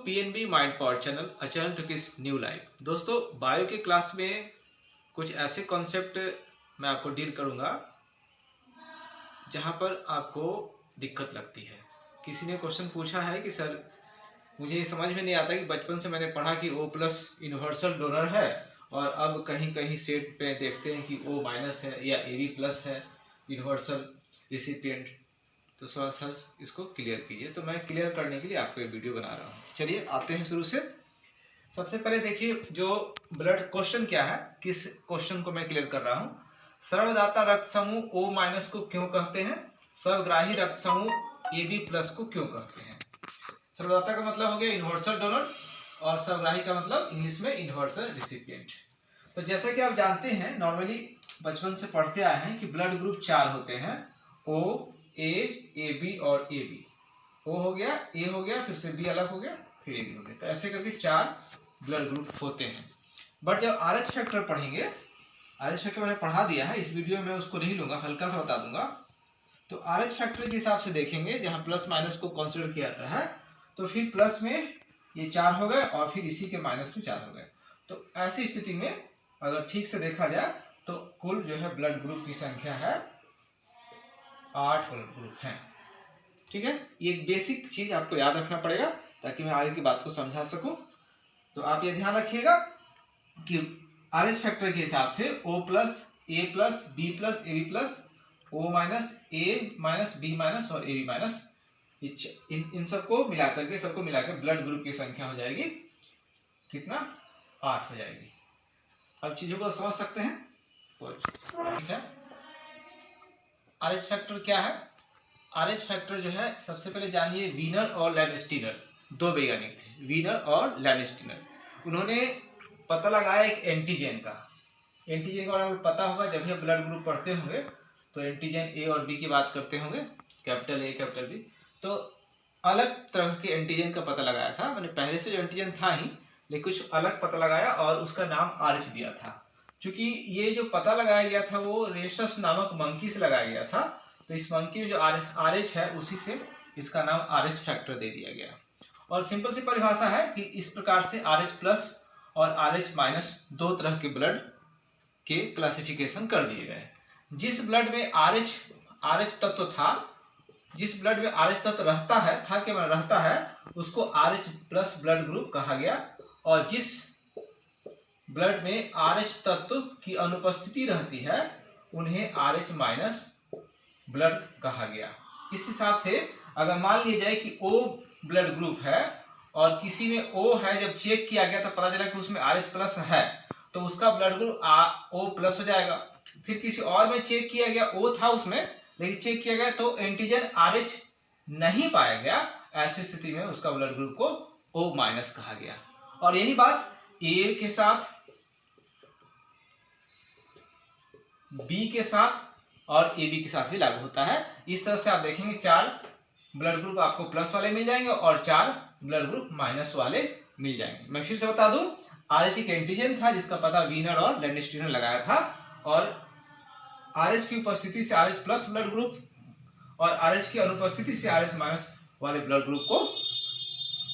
PNB mind power channel अचरण to किस new life. दोस्तों, बायो के क्लास में कुछ ऐसे कॉन्सेप्ट मैं आपको डील करूंगा जहां पर आपको दिक्कत लगती है। किसी ने क्वेश्चन पूछा है कि सर मुझे ये समझ में नहीं आता कि बचपन से मैंने पढ़ा कि O प्लस यूनिवर्सल डोनर है और अब कहीं कहीं सेट पे देखते हैं कि O माइनस है या AB प्लस है यूनिवर्सल रिसिपिएंट। तो सर इसको क्लियर कीजिए। तो मैं क्लियर करने के लिए आपको ये वीडियो बना रहा हूँ। चलिए आते हैं शुरू से। सबसे पहले देखिए जो ब्लड क्वेश्चन क्या है, किस क्वेश्चन को मैं क्लियर कर रहा हूँ। सर्वदाता रक्त समूह O माइनस को क्यों कहते हैं? सर्वग्राही रक्त समूह AB प्लस को क्यों कहते हैं? सर्वदाता का मतलब हो गया यूनिवर्सल डोनर और सर्वग्राही का मतलब इंग्लिश में यूनिवर्सल रिसिपिएंट। तो जैसा कि आप जानते हैं, नॉर्मली बचपन से पढ़ते आए हैं कि ब्लड ग्रुप 4 होते हैं, O, A, AB और AB। O हो गया, A हो गया, फिर से B अलग हो गया, फिर AB हो गया। तो ऐसे करके 4 ब्लड ग्रुप होते हैं। बट जब RH फैक्टर पढ़ेंगे, RH फैक्टर मैंने पढ़ा दिया है, इस वीडियो में उसको नहीं लूंगा, हल्का सा बता दूंगा। तो RH फैक्टर के हिसाब से देखेंगे, जहां प्लस माइनस को कंसीडर किया जाता है, तो फिर प्लस में ये 4 हो गए और फिर इसी के माइनस में 4 हो गए। तो ऐसी स्थिति में अगर ठीक से देखा जाए तो कुल जो है ब्लड ग्रुप की संख्या है 8 ब्लड ग्रुप हैं। ठीक है, ये एक बेसिक चीज आपको याद रखना पड़ेगा ताकि मैं आगे की बात को समझा सकूं। तो आप ये ध्यान रखिएगा कि RH फैक्टर के हिसाब से O plus, A plus, B plus, AB plus, O minus, A minus, B minus और AB माइनस, इन सबको मिलाकर ब्लड ग्रुप की संख्या हो जाएगी कितना? 8 हो जाएगी। अब चीजों को समझ सकते हैं। ठीक है, RH फैक्टर क्या है? RH फैक्टर जो है, सबसे पहले जानिए, वीनर और लैंडस्टीनर दो वैज्ञानिक थे, वीनर और लैंडस्टीनर। उन्होंने पता लगाया एक एंटीजन का। एंटीजन का बारे में पता होगा, जब भी आप ब्लड ग्रुप पढ़ते होंगे तो एंटीजन A और B की बात करते होंगे, कैपिटल A कैपिटल B। तो अलग तरह के एंटीजन का पता लगाया था। मैंने पहले से जो एंटीजन था ही, लेकिन कुछ अलग पता लगाया और उसका नाम RH दिया था। क्योंकि ये जो पता लगाया गया था वो रेशस नामक मंकी से लगाया गया था। तो इस मंकी में जो RH है, उसी से इसका नाम RH फैक्टर दे दिया गया। और सिंपल सी परिभाषा है कि इस प्रकार से RH प्लस और RH माइनस दो तरह के ब्लड के क्लासिफिकेशन कर दिए गए। जिस ब्लड में RH तत्व था, जिस ब्लड में RH तत्व रहता है, उसको RH प्लस ब्लड ग्रुप कहा गया। और जिस ब्लड में RH तत्व की अनुपस्थिति रहती है, उन्हें RH माइनस ब्लड कहा गया। इस हिसाब से अगर मान लिया जाए कि O ब्लड ग्रुप है और किसी में O है, जब चेक किया गया तो पता चला कि उसमें RH प्लस है, तो उसका ब्लड ग्रुप O प्लस हो जाएगा। फिर किसी और में चेक किया गया, O था उसमें, लेकिन चेक किया गया तो एंटीजन RH नहीं पाया गया, ऐसी स्थिति में उसका ब्लड ग्रुप को O माइनस कहा गया। और यही बात A के साथ, B के साथ और AB के साथ भी लागू होता है। इस तरह से आप देखेंगे 4 ब्लड ग्रुप आपको प्लस वाले मिल जाएंगे और 4 ब्लड ग्रुप माइनस वाले मिल जाएंगे। मैं फिर से बता दूं, RH एक एंटीजन था जिसका पता वीनर और लैंडस्टीनर लगाया था, और RH की उपस्थिति से RH प्लस ब्लड ग्रुप और RH की अनुपस्थिति से RH माइनस वाले ब्लड ग्रुप को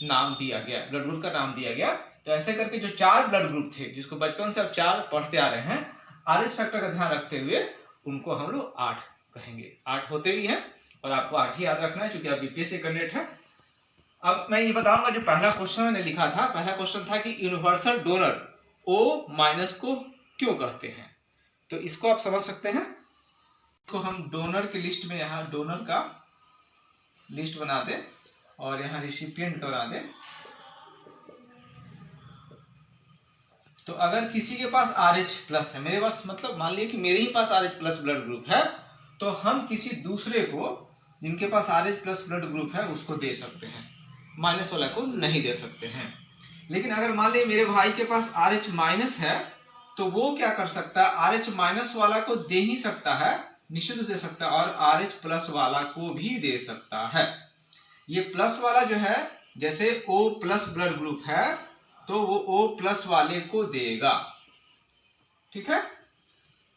नाम दिया गया, ब्लड ग्रुप का नाम दिया गया। तो ऐसे करके जो 4 ब्लड ग्रुप थे, जिसको बचपन से अब 4 पढ़ते आ रहे हैं, RH फैक्टर का ध्यान रखते हुए उनको हम लोग 8 कहेंगे। 8 होते भी हैं और आपको 8 ही याद रखना है क्योंकि आप बीपीएससी कैंडिडेट है। अब मैं ये बताऊंगा, जो पहला क्वेश्चन मैंने लिखा था, पहला क्वेश्चन था कि यूनिवर्सल डोनर O माइनस को क्यों कहते हैं। तो इसको आप समझ सकते हैं। तो हम डोनर की लिस्ट में यहाँ डोनर का लिस्ट बना दें और यहाँ रिसिपिएंट का बना दें। तो अगर किसी के पास RH प्लस है, मेरे पास मतलब मान लीजिए कि मेरे ही पास RH प्लस ब्लड ग्रुप है, तो हम किसी दूसरे को जिनके पास RH प्लस ब्लड ग्रुप है उसको दे सकते हैं, माइनस वाला को नहीं दे सकते हैं। लेकिन अगर मान लीजिए मेरे भाई के पास RH माइनस है, तो वो क्या कर सकता है, RH माइनस वाला को दे ही सकता है, निश्चित दे सकता है, और RH प्लस वाला को भी दे सकता है। ये प्लस वाला जो है, जैसे O प्लस ब्लड ग्रुप है तो वो O प्लस वाले को देगा। ठीक है,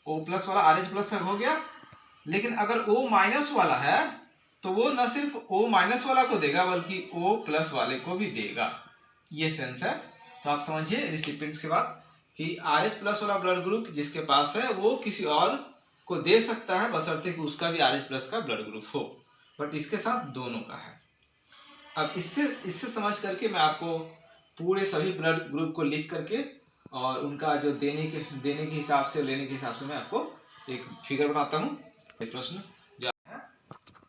O प्लस वाला RH प्लस हो गया। लेकिन अगर O माइनस वाला है तो वो न सिर्फ O माइनस वाला को देगा बल्कि O प्लस वाले को भी देगा। ये सेंस है। तो आप समझिए रिसिपिएंट के बाद कि RH प्लस वाला ब्लड ग्रुप जिसके पास है वो किसी और को दे सकता है बशर्ते कि उसका भी RH प्लस का ब्लड ग्रुप हो, बट इसके साथ दोनों का है। अब इससे समझ करके मैं आपको पूरे सभी ब्लड ग्रुप को लिख करके और उनका जो देने के हिसाब से लेने के हिसाब से मैं आपको एक फिगर बनाता हूँ। एक प्रश्न जो है,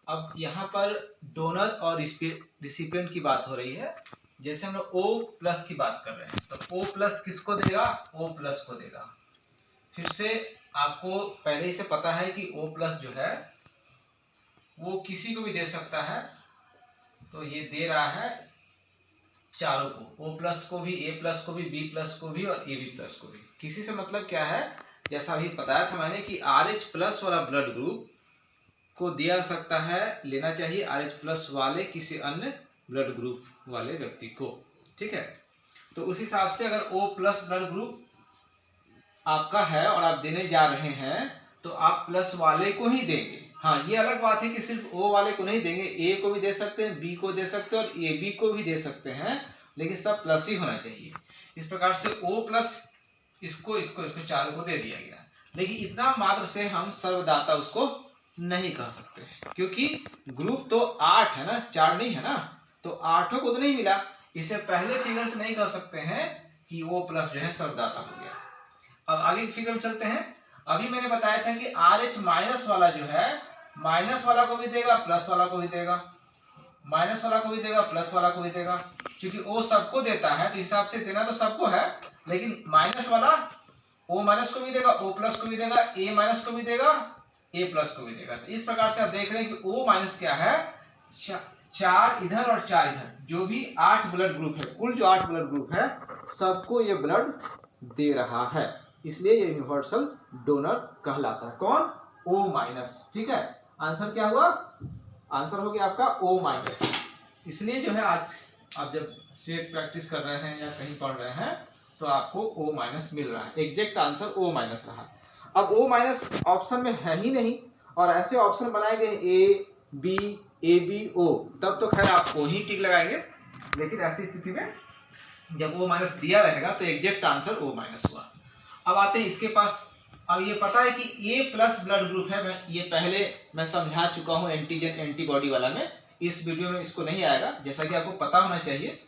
अब यहाँ पर डोनर और रिसिपिएंट की बात हो रही है। जैसे हम लोग O प्लस की बात कर रहे हैं तो O प्लस किसको देगा? O प्लस को देगा। फिर से आपको पहले ही से पता है कि O प्लस जो है वो किसी को भी दे सकता है, तो ये दे रहा है चारों को, O प्लस को भी, A प्लस को भी, B प्लस को भी और AB प्लस को भी। किसी से मतलब क्या है, जैसा अभी बताया था मैंने कि RH प्लस वाला ब्लड ग्रुप को दिया सकता है, लेना चाहिए RH प्लस वाले किसी अन्य ब्लड ग्रुप वाले व्यक्ति को। ठीक है, तो उस हिसाब से अगर O प्लस ब्लड ग्रुप आपका है और आप देने जा रहे हैं तो आप प्लस वाले को ही देंगे। हाँ, ये अलग बात है कि सिर्फ O वाले को नहीं देंगे, A को भी दे सकते हैं, B को दे सकते हैं और AB को भी दे सकते हैं, लेकिन सब प्लस ही होना चाहिए। इस प्रकार से O प्लस इसको चारों को दे दिया गया, लेकिन इतना मात्र से हम सर्वदाता उसको नहीं कह सकते हैं, क्योंकि ग्रुप तो 8 है ना, 4 नहीं है ना, तो 8 को तो नहीं मिला। इसे पहले फिगर से नहीं कह सकते हैं कि O प्लस जो है सर्वदाता हो गया। अब आगे की फिगर में चलते हैं। अभी मैंने बताया था कि RH माइनस वाला जो है माइनस वाला को भी देगा, प्लस वाला को भी देगा, माइनस वाला को भी देगा, प्लस वाला को भी देगा, क्योंकि O सबको देता है तो हिसाब से देना तो सबको है, लेकिन माइनस वाला O माइनस को भी देगा, O प्लस को भी देगा, A माइनस को भी देगा, A प्लस को भी देगा। तो इस प्रकार से आप देख रहे हैं कि O माइनस क्या है, 4 इधर और 4 इधर, जो भी 8 ब्लड ग्रुप है, कुल जो 8 ब्लड ग्रुप है सबको ये ब्लड दे रहा है, इसलिए ये यूनिवर्सल डोनर कहलाता है। कौन? O minus. ठीक है, आंसर क्या हुआ? आंसर हो गया आपका O माइनस। इसलिए जो है आज आप जब सेट प्रैक्टिस कर रहे हैं या कहीं पढ़ रहे हैं तो आपको O माइनस मिल रहा है। एग्जैक्ट आंसर O माइनस रहा। अब O माइनस ऑप्शन में है ही नहीं और ऐसे ऑप्शन बनाए गए A, B, AB, O, तब तो खैर आप O ही टिक लगाएंगे, लेकिन ऐसी स्थिति में जब O माइनस दिया रहेगा तो एग्जैक्ट आंसर O माइनस हुआ। अब आते हैं इसके पास। अब ये पता है कि A प्लस ब्लड ग्रुप है, ये पहले मैं समझा चुका हूँ एंटीजन एंटीबॉडी वाला में, इस वीडियो में इसको नहीं आएगा। जैसा कि आपको पता होना चाहिए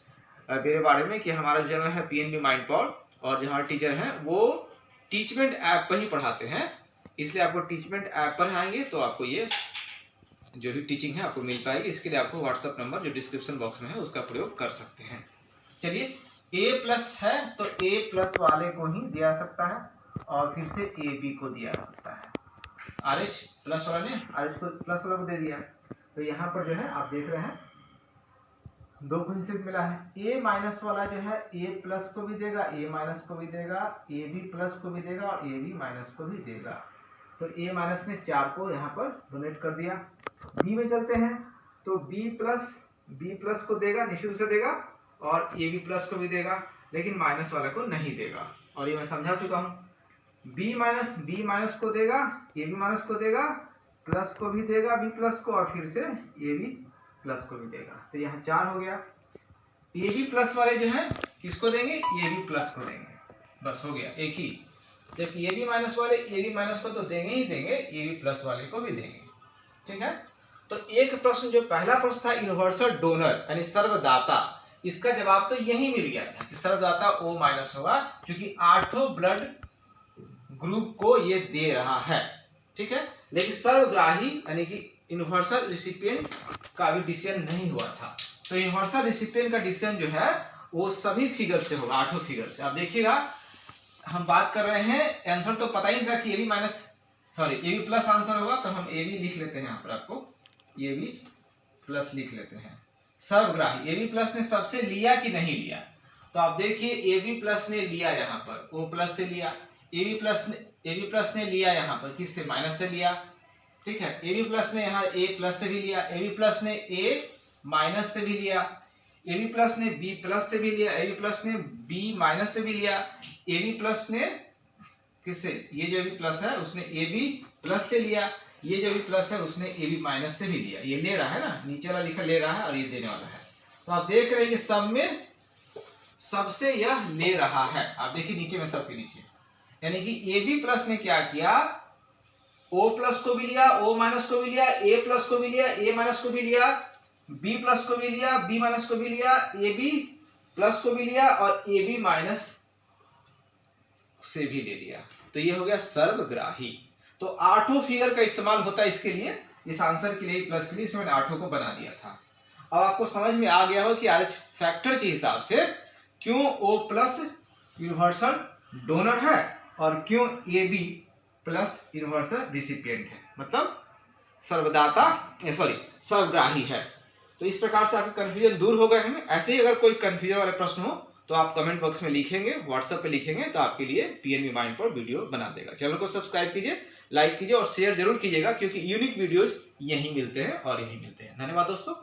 मेरे बारे में कि हमारा चैनल है PNB माइंड पावर और जो हमारे टीचर हैं वो टीचमेंट ऐप पर ही पढ़ाते हैं, इसलिए आपको टीचमेंट ऐप पर आएंगे तो आपको ये जो भी टीचिंग है आपको मिल पाएगी। इसके लिए आपको व्हाट्सएप नंबर जो डिस्क्रिप्शन बॉक्स में है उसका प्रयोग कर सकते हैं। चलिए, A प्लस है तो A प्लस वाले को ही दिया सकता है और फिर से AB को दिया सकता है। RH प्लस वाला ने RH को प्लस वाला को दे दिया, तो यहाँ पर जो है आप देख रहे हैं दो को ही सिर्फ मिला है। A माइनस वाला जो है A प्लस को भी देगा, A माइनस को भी देगा, AB प्लस को भी देगा और AB माइनस को भी देगा। तो A माइनस ने 4 को यहाँ पर डोनेट कर दिया। B में चलते हैं तो B प्लस को देगा, निःशुल्क से देगा और AB प्लस को भी देगा, लेकिन माइनस वाला को नहीं देगा और ये मैं समझा चुका हूँ। B माइनस को देगा, AB माइनस को देगा, प्लस को भी देगा B प्लस को और फिर से AB प्लस को भी देगा। तो यहाँ 4 हो गया। AB प्लस वाले जो है किसको देंगे? AB प्लस को देंगे, बस हो गया एक ही। जबकि AB माइनस वाले AB माइनस को तो देंगे ही देंगे, AB प्लस वाले को भी देंगे। ठीक है, तो एक प्रश्न जो पहला प्रश्न था यूनिवर्सल डोनर यानी सर्वदाता, इसका जवाब तो यही मिल गया था कि सर्वदाता O माइनस होगा, क्योंकि 8 ब्लड ग्रुप को ये दे रहा है। ठीक है, लेकिन सर्वग्राही यानी कि यूनिवर्सल रिसिपिएंट का भी डिसीजन नहीं हुआ था। तो यूनिवर्सल रिसिपिएंट का डिसीजन जो है वो सभी फिगर से होगा, 8 फिगर से। आप देखिएगा हम बात कर रहे हैं, आंसर तो पता ही था कि AB प्लस आंसर होगा, तो हम AB लिख लेते हैं। यहाँ पर आपको AB प्लस लिख लेते हैं। सर्वग्राही AB प्लस ने सबसे लिया कि नहीं लिया, तो आप देखिए AB प्लस ने लिया, यहाँ पर O प्लस से लिया। AB प्लस ने लिया यहाँ पर किससे? माइनस से लिया। ठीक है, AB प्लस ने यहाँ A प्लस से भी लिया, AB प्लस ने A माइनस से भी लिया, AB प्लस ने B प्लस से भी लिया, AB प्लस ने B माइनस से भी लिया, AB प्लस ने किससे? ये जो AB प्लस है उसने AB प्लस से लिया, ये जो AB प्लस है उसने AB माइनस से भी लिया। ये ले रहा है ना, नीचे वाला लिखा ले रहा है और ये देने वाला है। तो आप देख रहे हैं कि सब में सबसे यह ले रहा है। आप देखिए नीचे में, सबके नीचे, यानी कि ए बी प्लस ने क्या किया, ओ प्लस को भी लिया, ओ माइनस को भी लिया, ए प्लस को भी लिया, ए माइनस को भी लिया, बी प्लस को भी लिया, बी माइनस को भी लिया, ए बी प्लस को भी लिया और ए बी माइनस से भी ले लिया। तो ये हो गया सर्वग्राही। तो आठों फिगर का इस्तेमाल होता है इसके लिए, इस आंसर के लिए, प्लस के लिए, इसमें मैंने आठों को बना दिया था। अब आपको समझ में आ गया हो कि RH फैक्टर के हिसाब से क्यों O प्लस यूनिवर्सल डोनर है और क्यों AB प्लस यूनिवर्सल रिसिपिएंट है, मतलब सर्वदाता, सॉरी सर्वग्राही है। तो इस प्रकार से आपके कंफ्यूजन दूर हो गए हैं। ऐसे ही अगर कोई कंफ्यूजन वाले प्रश्न हो तो आप कमेंट बॉक्स में लिखेंगे, व्हाट्सएप पे लिखेंगे, तो आपके लिए PNB माइंड पर वीडियो बना देगा। चैनल को सब्सक्राइब कीजिए, लाइक कीजिए और शेयर जरूर कीजिएगा, क्योंकि यूनिक वीडियोज यहीं मिलते हैं और यहीं मिलते हैं। धन्यवाद दोस्तों।